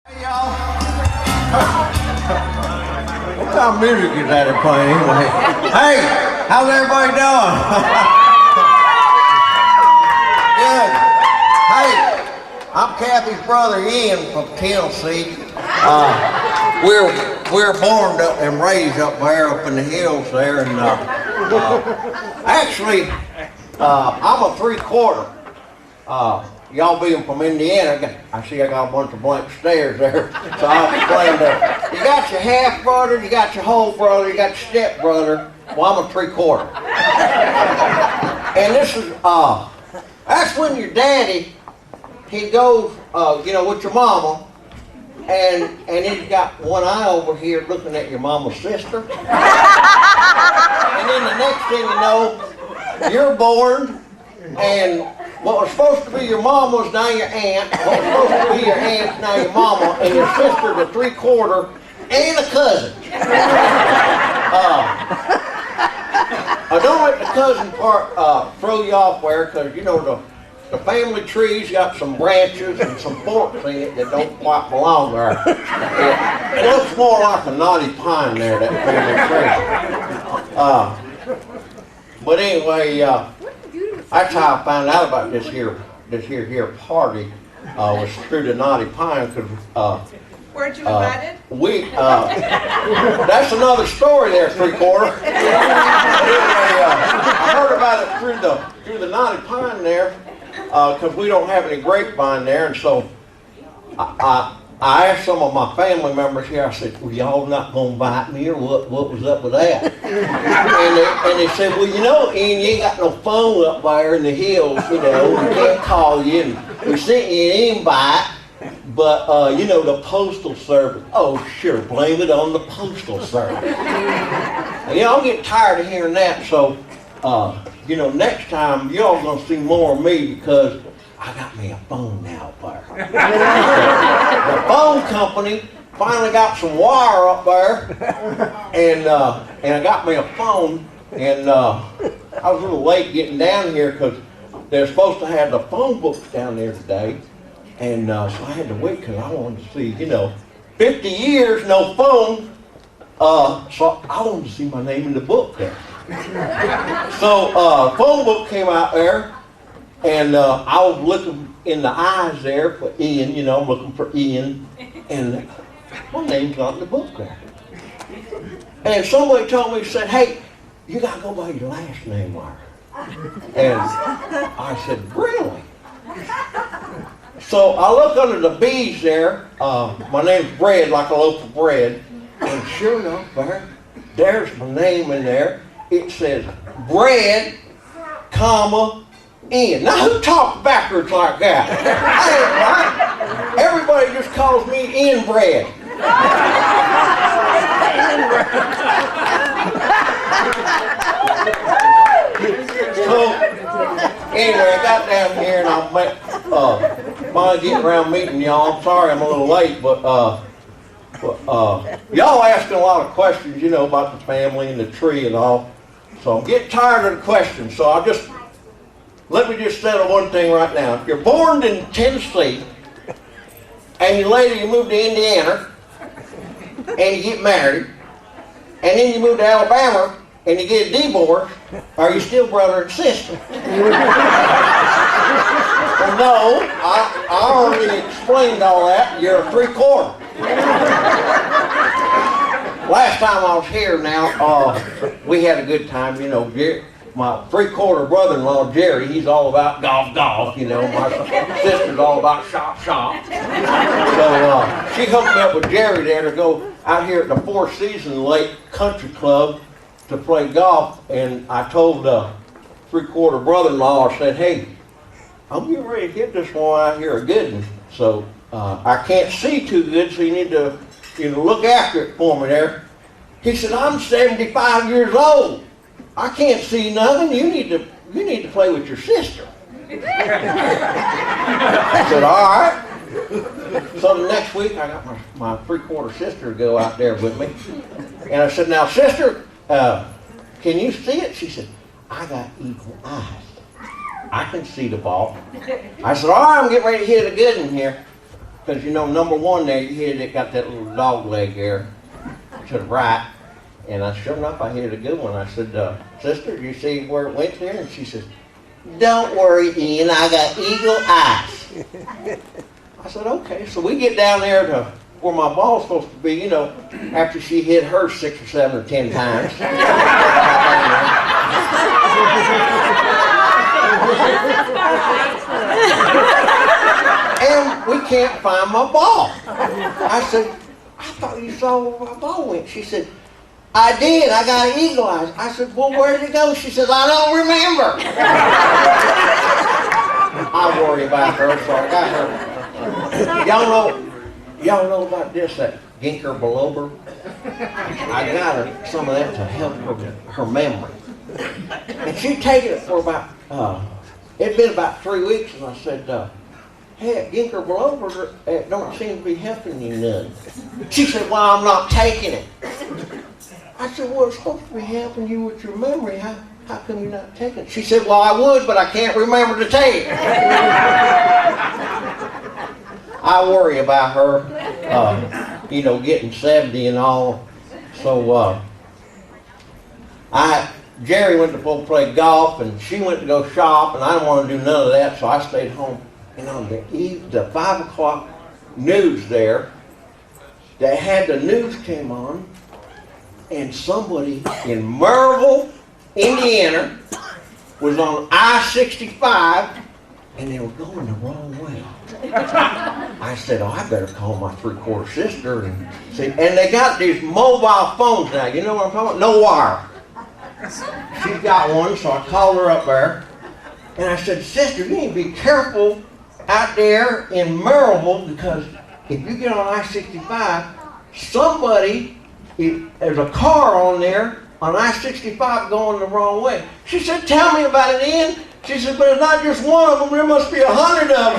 Hey y'all. What kind of music is that they're playing anyway? Hey, how's everybody doing? Good. Hey, I'm Kathy's brother Ian from Tennessee. We're born and raised up there, up in the hills there, and actually, I'm a 3/4. Y'all being from Indiana, I see I got a bunch of blank stares there, so I'll explain that. You got your half brother, you got your whole brother, you got your step brother. Well, I'm a 3/4. And this is, that's when your daddy, he goes, with your mama, and he's got one eye over here looking at your mama's sister. And then the next thing you know, you're born, and what was supposed to be your mama is now your aunt. What was supposed to be your aunt is now your mama, and your sister's a 3/4 and a cousin. Don't let the cousin part throw you off there, because the family tree's got some branches and some forks in it that don't quite belong there. It looks more like a knotty pine there, that family tree. But anyway, that's how I found out about this here party, was through the knotty pine, because weren't you invited? That's another story there, 3/4. Anyway, I heard about it through the knotty pine there, because we don't have any grapevine there, and so I asked some of my family members here, I said, well, y'all not going to invite me, or what was up with that? and they said, well, Ian, you ain't got no phone up there in the hills, we can't call you, and we sent you an invite, but, the postal service, oh, sure, blame it on the postal service. I'm getting tired of hearing that, so, next time, y'all going to see more of me, because I got me a phone now up there. The phone company finally got some wire up there, and I got me a phone, and I was a little late getting down here because they're supposed to have the phone books down there today, and so I had to wait because I wanted to see, 50 years, no phone, so I wanted to see my name in the book there. So phone book came out there, and I was looking in the eyes there for Ian, I'm looking for Ian, and my name's not in the book there. And somebody told me, said, hey, you got to go by your last name, Mark. And I said, really? So I look under the B's there, my name's Bread, like a loaf of bread, and sure enough, there's my name in there. It says Bread, comma, Ian. Now who talks backwards like that? Everybody just calls me Inbred. So anyway, I got down here and I finally getting around meeting y'all. I'm sorry I'm a little late, but y'all asking a lot of questions, about the family and the tree and all. So I'm getting tired of the questions. So let me just settle one thing right now. If you're born in Tennessee, and later you move to Indiana, and you get married, and then you move to Alabama, and you get a divorce, are you still brother and sister? Well, no, I already explained all that. You're a 3/4. Last time I was here now, we had a good time, my 3/4 brother-in-law, Jerry, he's all about golf. My sister's all about shop. So she hooked me up with Jerry there to go out here at the Four Seasons Lake Country Club to play golf. And I told the 3/4 brother-in-law, I said, hey, I'm getting ready to hit this one out here a good one. So I can't see too good, so you need to look after it for me there. He said, I'm 75 years old. I can't see nothing. You need to play with your sister. I said, all right. So the next week I got my 3/4 sister to go out there with me. And I said, now sister, can you see it? She said, I got eagle eyes. I can see the ball. I said, all right, I'm getting ready to hit a good one here. because you know, number one there, you hit it, got that little dog leg there to the right. And sure enough, I hit a good one. I said, sister, you see where it went there? And she says, don't worry, Ian, I got eagle eyes. I said, okay. So we get down there to where my ball's supposed to be, you know, after she hit her 6 or 7 or 10 times. And we can't find my ball. I said, I thought you saw where my ball went. She said, I did. I got eagle eyes. I said, well, where did it go? She says, I don't remember. I worry about her, so I got her. Y'all know about this, that ginkgo biloba? I got her some of that to help her memory. And she'd taken it for about, it'd been about 3 weeks, and I said, hey, ginkgo biloba don't seem to be helping you none. She said, well, I'm not taking it. I said, well, it's supposed to be helping you with your memory. How come you're not taking it? She said, well, I would, but I can't remember to take it. I worry about her, you know, getting 70 and all. So, Jerry went to go play golf, and she went to go shop, and I didn't want to do none of that, so I stayed home. And on the 5 o'clock news there, they had the news came on, and somebody in Maryville, Indiana, was on I-65, and they were going the wrong way. I said, oh, I better call my 3/4 sister and see. And they got these mobile phones now. You know what I'm talking about? No wire. She's got one, so I called her up there, and I said, sister, you need to be careful out there in Maryville, because if you get on I-65, there's a car on there on I-65 going the wrong way. She said, tell me about it, Ian. She said, but it's not just one of them, there must be 100 of them.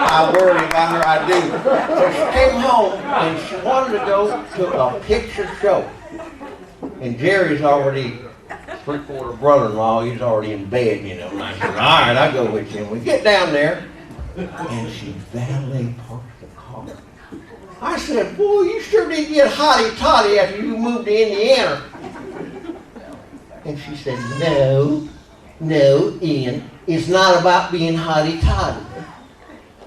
I worry about her, I do. So she came home and she wanted to go to a picture show. And Jerry's already 3/4 brother-in-law, he's already in bed, you know. And I said, all right, I'll go with you. And we get down there, and she valet parked the car. I said, boy, you sure did get hotty-toddy after you moved to Indiana. And she said, no, Ian, it's not about being hotty-toddy.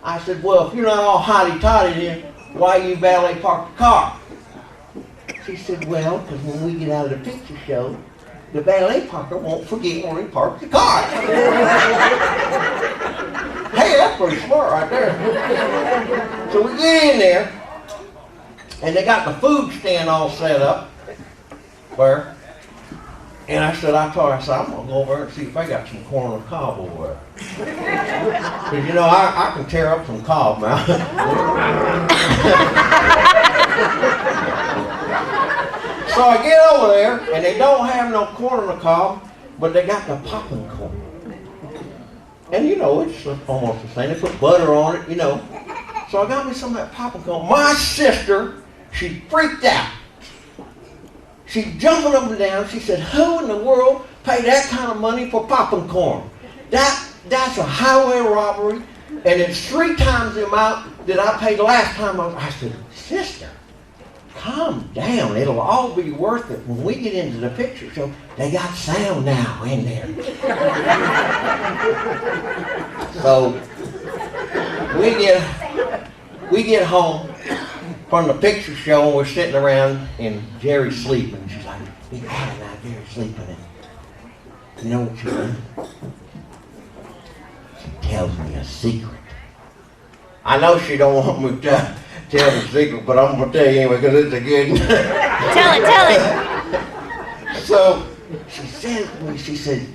I said, well, if you're not all hotty-toddy, then why you valet park the car? She said, well, because when we get out of the picture show, the valet parker won't forget where he parked the car. Hey, that's pretty smart right there. So we get in there, and they got the food stand all set up there. And I said, I told her, I said, I'm going to go over there and see if I got some corn on the cob over there. Because, you know, I can tear up some cob now. So I get over there, and they don't have no corn on the cob, but they got the popping corn. And, you know, it's almost the same. They put butter on it, you know. So I got me some of that popping corn. My sister, she freaked out. She's jumping up and down. She said, who in the world paid that kind of money for popping corn? That's a highway robbery, and it's 3 times the amount that I paid last time. I said, sister, calm down. It'll all be worth it. When we get into the picture show, they got sound now in there. So we get home from the picture show, and we're sitting around, and Jerry's sleeping. She's like, be quiet now, Jerry's sleeping. And you know what she does? She tells me a secret. I know she don't want me to tell the secret, but I'm going to tell you anyway, because it's a good one. Tell it. So she said to me, she said,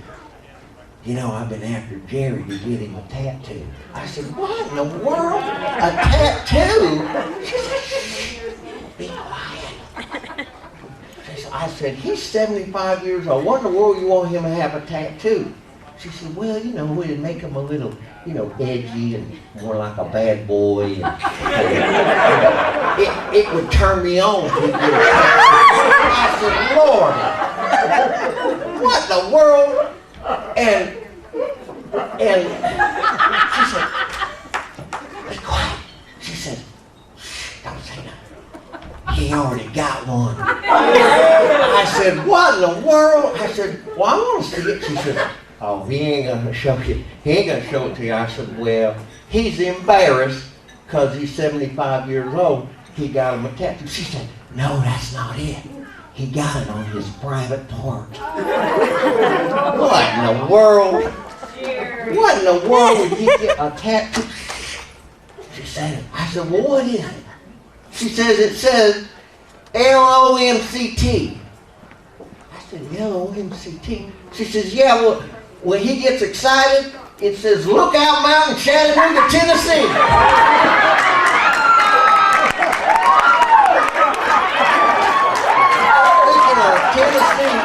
you know, I've been after Jerry to get him a tattoo. I said, what in the world? A tattoo? She said, shh, be quiet. I said, he's 75 years old. What in the world you want him to have a tattoo? She said, well, you know, it'd make him a little, you know, edgy and more like a bad boy. And, it would turn me on if he did a tattoo. I said, Lord, what in the world? And And she said, be quiet. She said, shh, don't say nothing. He already got one. I said, what in the world? I said, well, I want to see it. She said, oh, he ain't gonna show you. He ain't gonna show it to you. I said, well, he's embarrassed because he's 75 years old. He got him a tattoo. She said, no, that's not it. He got it on his private part. What in the world? What in the world would he get a tattoo? She said, I said, well, what is it? She says, it says LOMCT. I said, LOMCT? She says, yeah, well, when he gets excited, it says, Lookout Mountain, Chattanooga, Tennessee. Tennessee.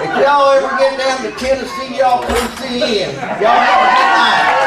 If y'all ever get down to Tennessee, y'all come see him. Y'all have a good night.